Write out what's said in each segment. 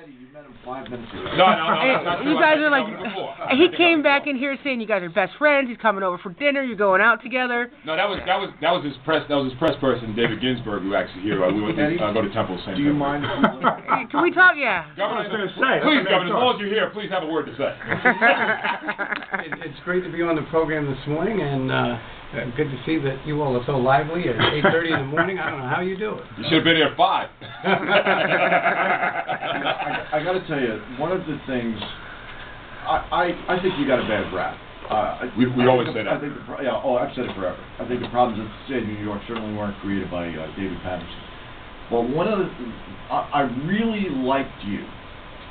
You met him 5 minutes ago. No, that's you guys are like, he came back in here saying you guys are best friends. He's coming over for dinner. You're going out together. No, that was his press person, David Ginsburg, who actually here. We went to go to Temple St. Do you mind? Can we talk? Yeah. Governor, I was going to say. Please, Governor, as long as you're here, please have a word to say. It's great to be on the program this morning, and good to see that you all are so lively at 8:30 in the morning. I don't know how you do it. You should have been here at 5. I got to tell you, one of the things, I think you got a bad rap. We always say that. I think I've said it forever. I think the problems in the state of New York certainly weren't created by David Paterson. But one of the, I really liked you.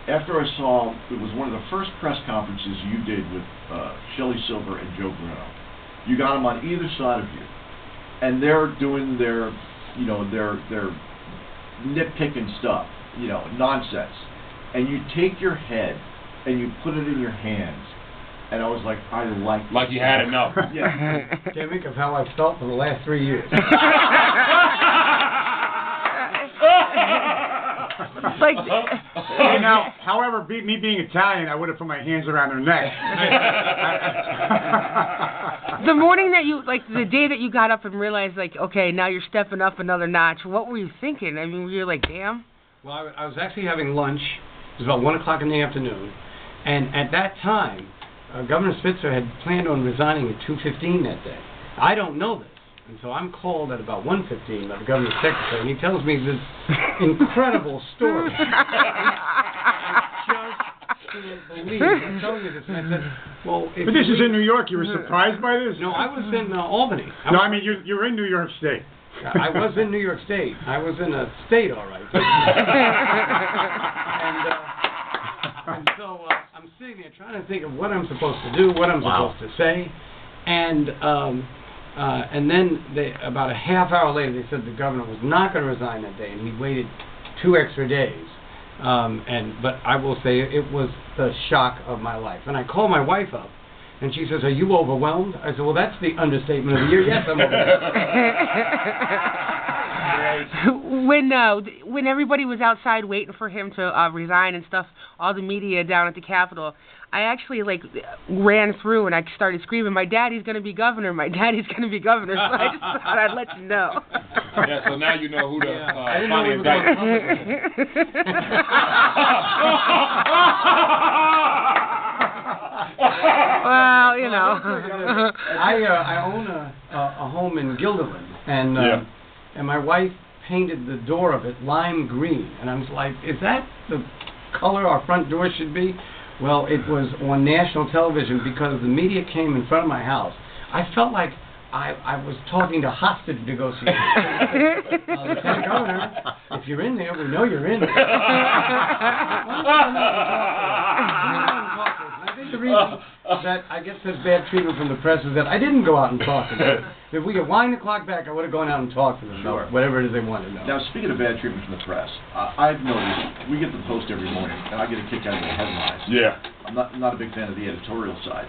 After I saw, it was one of the first press conferences you did with Shelley Silver and Joe Bruno. You got them on either side of you, and they're doing their nitpicking stuff, nonsense. And you take your head and you put it in your hands. And I was like, I like you had enough. Yeah. Can't think of how I've felt for the last 3 years. Like, however, me being Italian, I would have put my hands around her neck. the morning that you, like, the day that you got up and realized, like, okay, now you're stepping up another notch, what were you thinking? I mean, were you like, damn? Well, I was actually having lunch. It was about 1 o'clock in the afternoon. And at that time, Governor Spitzer had planned on resigning at 2:15 that day. I don't know this. And so I'm called at about 1:15 by the governor's secretary, and he tells me this incredible story. I just can't believe I'm telling you this. And I said, well, but this is in New York. You were surprised by this? No, I was in Albany. I mean, you're in New York State. I was in New York State. I was in a state, all right. And so I'm sitting there trying to think of what I'm supposed to do, what I'm supposed to say, and then about a half hour later, they said the governor was not going to resign that day, and he waited 2 extra days. But I will say it was the shock of my life. And I called my wife up, and she says, "Are you overwhelmed?" I said, "Well, that's the understatement of the year. Yes, I'm overwhelmed." When everybody was outside waiting for him to resign and stuff, all the media down at the Capitol, I actually ran through and I started screaming, "My daddy's going to be governor! My daddy's going to be governor!" So I just thought I'd let you know. Yeah, so now you know who the I didn't know we were going Well, I own a home in Guilderland, and my wife painted the door of it lime green, and I was like, "Is that the color our front door should be?" Well, it was on national television because the media came in front of my house. I felt like I was talking to hostage negotiators. Lieutenant Governor, if you're in there, we know you're in there. I think the reason that I get such bad treatment from the press is that I didn't go out and talk to them. If we could wind the clock back, I would have gone out and talked to them about whatever it is they want to know. Now, speaking of bad treatment from the press, I've noticed we get the Post every morning, and I get a kick out of the headlines. Yeah. I'm not a big fan of the editorial side.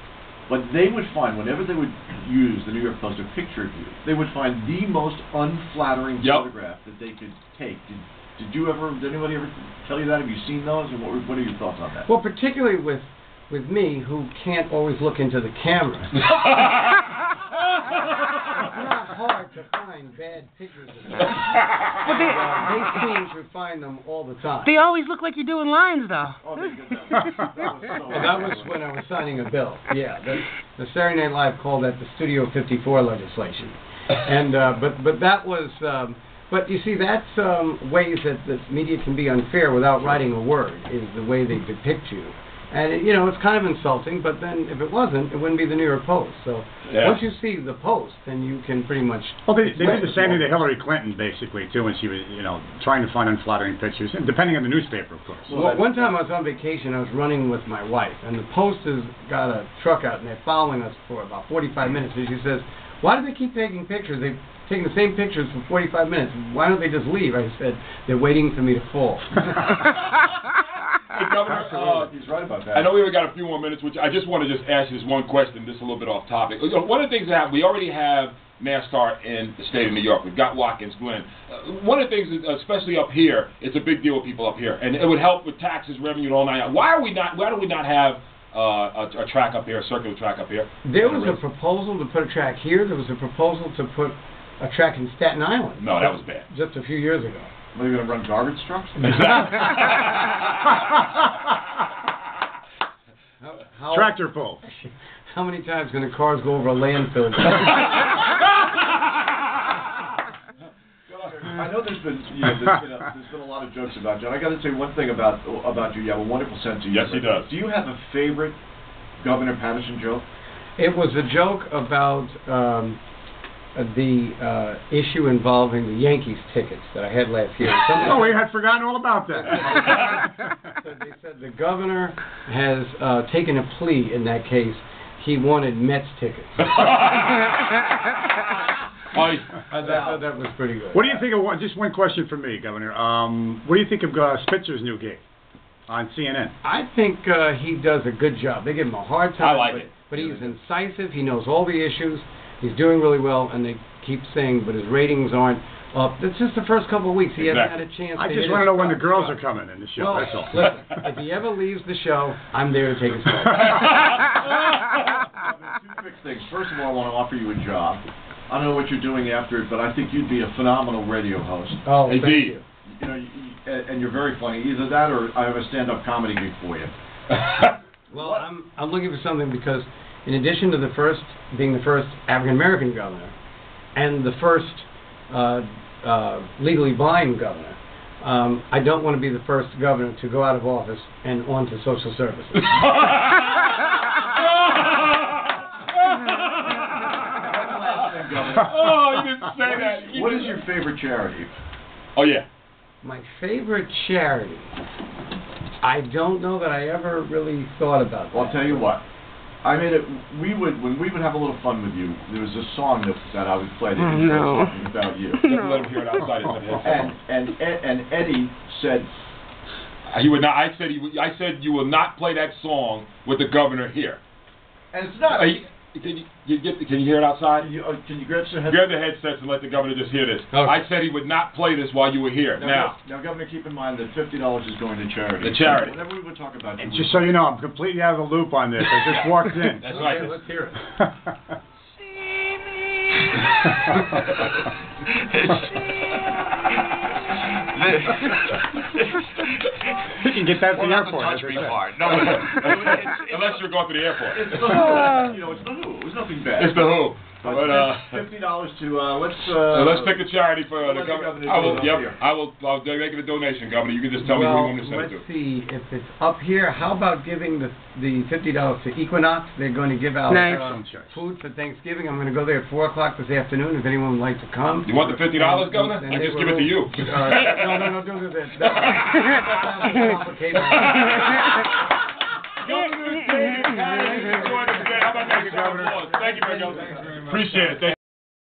But they would find, whenever they would use the New York Post, a picture of you, they would find the most unflattering photograph that they could take. Did anybody ever tell you that? Have you seen those? And what are your thoughts on that? Well, particularly with me, who can't always look into the camera. It's not hard to find bad pictures of them. They seem to find them all the time. They always look like you're doing lines, though. Oh, that was when I was signing a bill. Yeah, the Saturday Night Live called that the Studio 54 legislation. And but that was. But you see, that's ways that the media can be unfair without writing a word, is the way they depict you. And, it's kind of insulting, but then if it wasn't, it wouldn't be the New York Post. So once you see the Post, then you can pretty much... Well, they did the same thing to Hillary Clinton, basically, too, when she was, trying to find unflattering pictures, and depending on the newspaper, of course. Well, one time I was on vacation, I was running with my wife, and the Post has got a truck out, and they're following us for about 45 minutes, and she says, "Why do they keep taking pictures? They've taken the same pictures for 45 minutes. Why don't they just leave?" I said, "They're waiting for me to fall." Hey, Governor, he's right about that. I know we only got a few more minutes, which I just want to just ask you this one question, just a little bit off topic. One of the things that we already have NASCAR in the state of New York. We've got Watkins Glen. one of the things, especially up here, it's a big deal with people up here, and it would help with taxes, revenue, and all that. Why do we not have a track up here, a circular track up here? There was a proposal to put a track here. There was a proposal to put a track in Staten Island. No, that was bad. Just a few years ago. What, are you going to run garbage trucks? Exactly. Tractor pull. How many times can the cars go over a landfill? I know there's been a lot of jokes about you. And I got to say one thing about you. You have a wonderful sense of humor. Yes, he does. Do you have a favorite Governor Paterson joke? It was a joke about the issue involving the Yankees tickets that I had last year. Oh, we had forgotten all about that. So they said the governor has taken a plea in that case. He wanted Mets tickets. I thought that was pretty good. What do you think of just one question for me, Governor? What do you think of Spitzer's new gig on CNN? I think he does a good job. They give him a hard time. I like it. But he's incisive. He knows all the issues. He's doing really well, and they keep saying, but his ratings aren't up. That's just the first couple of weeks. He hasn't had a chance. I just want to know when the girls are coming in the show. Well, that's all. Listen, if he ever leaves the show, I'm there to take his place. Two quick things. First of all, I want to offer you a job. I don't know what you're doing after it, but I think you'd be a phenomenal radio host. Oh, thank you. You know, and you're very funny. Either that, or I have a stand-up comedy gig for you. Well, I'm looking for something because, in addition to being the first African American governor, and the first legally blind governor, I don't want to be the first governor to go out of office and on to social services. Oh, you didn't say that. What is your favorite charity? Oh, yeah. My favorite charity? I don't know that I ever really thought about that. Well, I'll tell you what. I mean, when we would have a little fun with you, there was a song that I would play that was talking about you. You have to let him hear it outside. And Eddie said he would not. I said you will not play that song with the governor here. And it's not. Can you hear it outside? Can you grab some headsets? Grab the headsets and let the governor just hear this. Okay. I said he would not play this while you were here. Now, Governor, keep in mind that $50 is going to charity. The charity. So whenever we would talk about you, just so you know, I'm completely out of the loop on this. I just walked in. That's right. Let's hear it. You can get that at the airport. Touch me hard. No, unless you're going to the airport. It's the Who. You know, it's the Who. It was nothing bad. It's the Who. But $50 to let's pick a charity for the governor. I'll make it a donation, Governor. You can just tell me who you want me to send it to. Let's see if it's up here. How about giving the $50 to Equinox? They're going to give out food for Thanksgiving. I'm going to go there at 4:00 this afternoon. If anyone would like to come. You want the $50, Governor? I just give it to you. No, don't do that. That's complicated. Governor, thank you, Governor. Thank you, Governor. Appreciate it.